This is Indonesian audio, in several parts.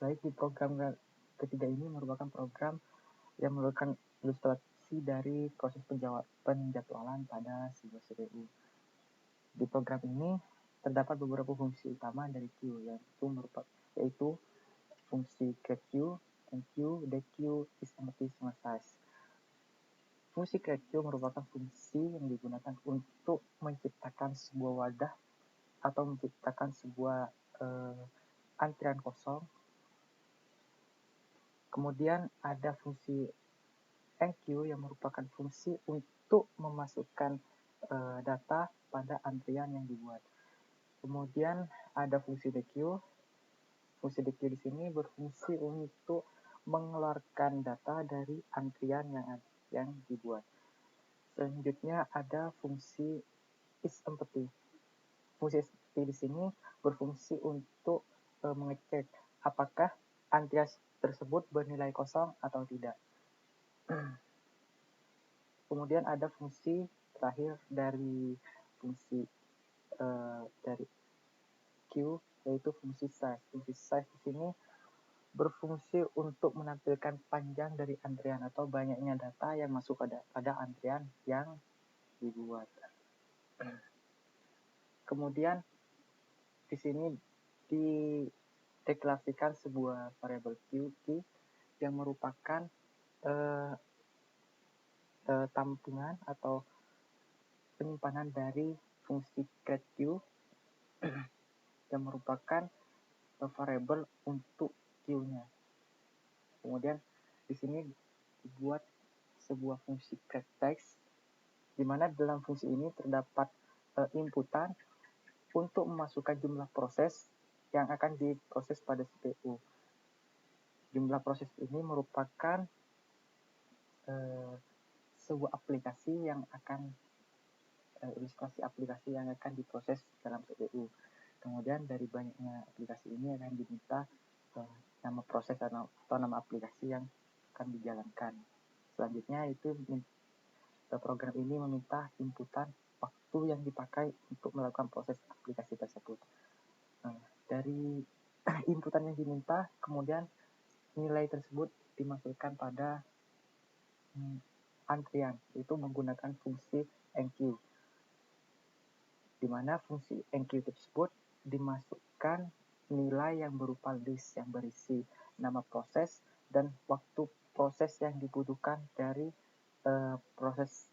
Baik, di program ketiga ini merupakan program yang merupakan ilustrasi dari proses penjadwalan pada sebuah CPU. Di program ini terdapat beberapa fungsi utama dari Q, yaitu fungsi createQ, enqueue, dequeue, isEmpty, sama size. Fungsi createQ merupakan fungsi yang digunakan untuk menciptakan sebuah wadah atau menciptakan sebuah antrian kosong. Kemudian ada fungsi enqueue yang merupakan fungsi untuk memasukkan data pada antrian yang dibuat. Kemudian ada fungsi dequeue. Fungsi dequeue di sini berfungsi untuk mengeluarkan data dari antrian yang dibuat. Selanjutnya ada fungsi isEmpty. Fungsi isEmpty di sini berfungsi untuk mengecek apakah antrian tersebut bernilai kosong atau tidak. Kemudian ada fungsi terakhir dari fungsi dari Q, yaitu fungsi size. Fungsi size di sini berfungsi untuk menampilkan panjang dari antrian atau banyaknya data yang masuk pada antrian yang dibuat. Kemudian di sini dideklarasikan sebuah variabel Q yang merupakan tampungan atau penyimpanan dari fungsi createQ yang merupakan variabel untuk Q-nya. Kemudian di sini dibuat sebuah fungsi createText, di mana dalam fungsi ini terdapat inputan untuk memasukkan jumlah proses yang akan diproses pada CPU. Jumlah proses ini merupakan sebuah aplikasi yang akan ilustrasi aplikasi yang akan diproses dalam CPU. Kemudian dari banyaknya aplikasi ini akan diminta nama proses atau nama aplikasi yang akan dijalankan. Selanjutnya itu program ini meminta inputan waktu yang dipakai untuk melakukan proses aplikasi tersebut. Dari inputan yang diminta, kemudian nilai tersebut dimasukkan pada antrian, yaitu menggunakan fungsi enqueue, di mana fungsi enqueue tersebut dimasukkan nilai yang berupa list yang berisi nama proses dan waktu proses yang dibutuhkan dari proses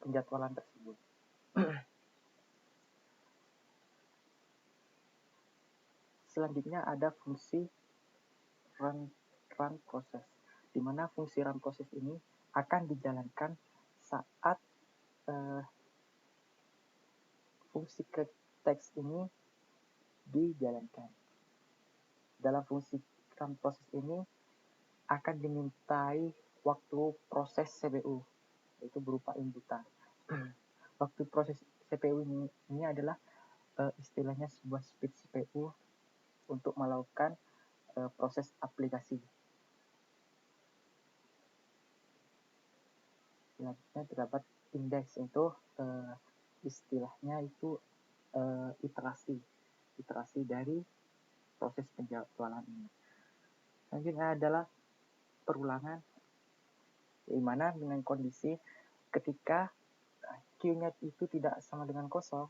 penjadwalan tersebut. Selanjutnya ada fungsi run process, di mana fungsi run process ini akan dijalankan saat fungsi createText ini dijalankan. Dalam fungsi run process ini akan dimintai waktu proses CPU, yaitu berupa inputan. Waktu proses CPU ini adalah istilahnya sebuah speed CPU untuk melakukan proses aplikasi. Selanjutnya terdapat indeks, itu istilahnya itu iterasi dari proses penjadwalan ini. Selanjutnya adalah perulangan, di mana dengan kondisi ketika Q-nya itu tidak sama dengan kosong,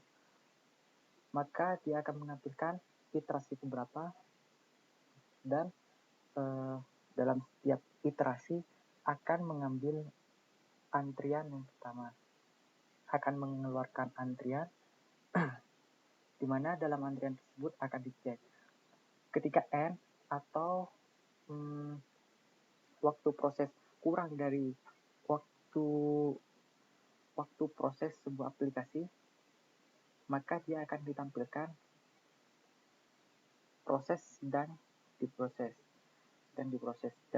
maka dia akan menampilkan iterasi keberapa, dan dalam setiap iterasi akan mengambil antrian yang pertama, akan mengeluarkan antrian di mana dalam antrian tersebut akan dicek ketika N atau waktu proses kurang dari waktu proses sebuah aplikasi, maka dia akan ditampilkan proses dan diproses, dan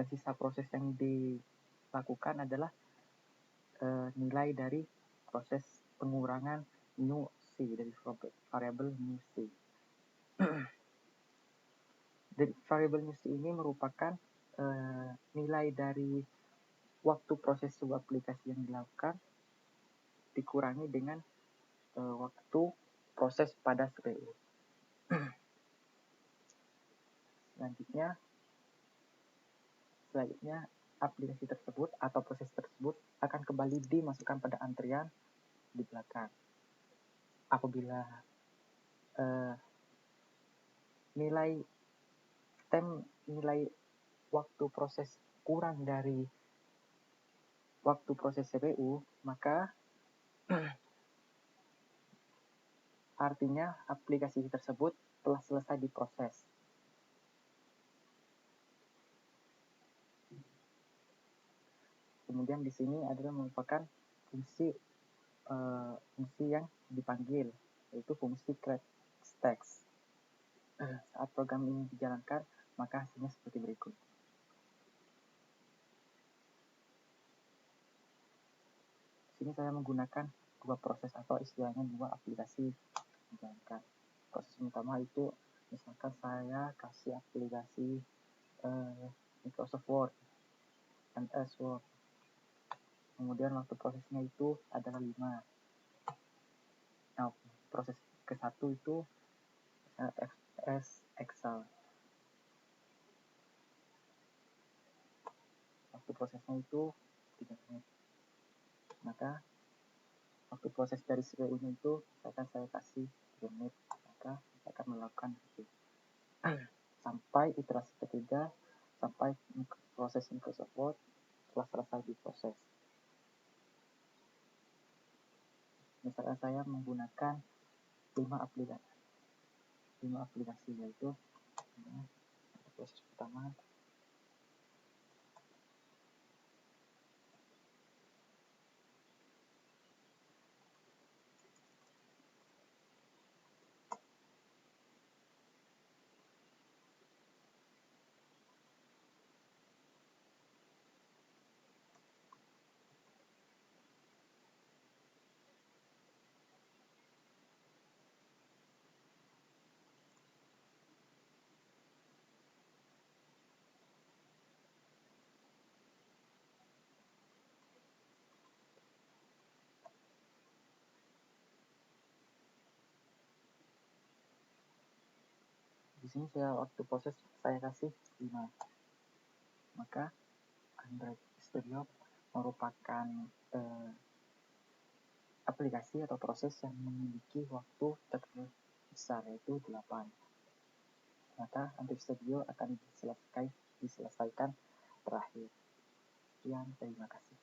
sisa proses yang dilakukan adalah nilai dari proses pengurangan new c dari variabel new c. Dari variabel new c ini merupakan nilai dari waktu proses sebuah aplikasi yang dilakukan dikurangi dengan waktu proses pada CPU. Selanjutnya aplikasi tersebut atau proses tersebut akan kembali dimasukkan pada antrian di belakang. Apabila nilai waktu proses kurang dari waktu proses CPU, maka artinya aplikasi tersebut telah selesai diproses. Kemudian di sini adalah merupakan fungsi yang dipanggil, yaitu fungsi create text. Saat program ini dijalankan, maka hasilnya seperti berikut. Di sini saya menggunakan dua proses atau istilahnya dua aplikasi dijalankan. Proses utama itu misalkan saya kasih aplikasi Microsoft Word, MS Word. Kemudian waktu prosesnya itu adalah 5. Nah, proses ke-1 itu Excel. Waktu prosesnya itu 3 menit. Maka waktu proses dari CPU-nya itu akan saya kasih 3 menit. Maka saya akan melakukan itu sampai iterasi ketiga, sampai proses Microsoft Word telah selesai diproses. Misalkan saya menggunakan 5 aplikasi, yaitu proses pertama, di sini saya waktu proses saya kasih 5. Maka Android Studio merupakan aplikasi atau proses yang memiliki waktu terbesar, yaitu 8. Maka Android Studio akan diselesaikan terakhir. Sekian, terima kasih.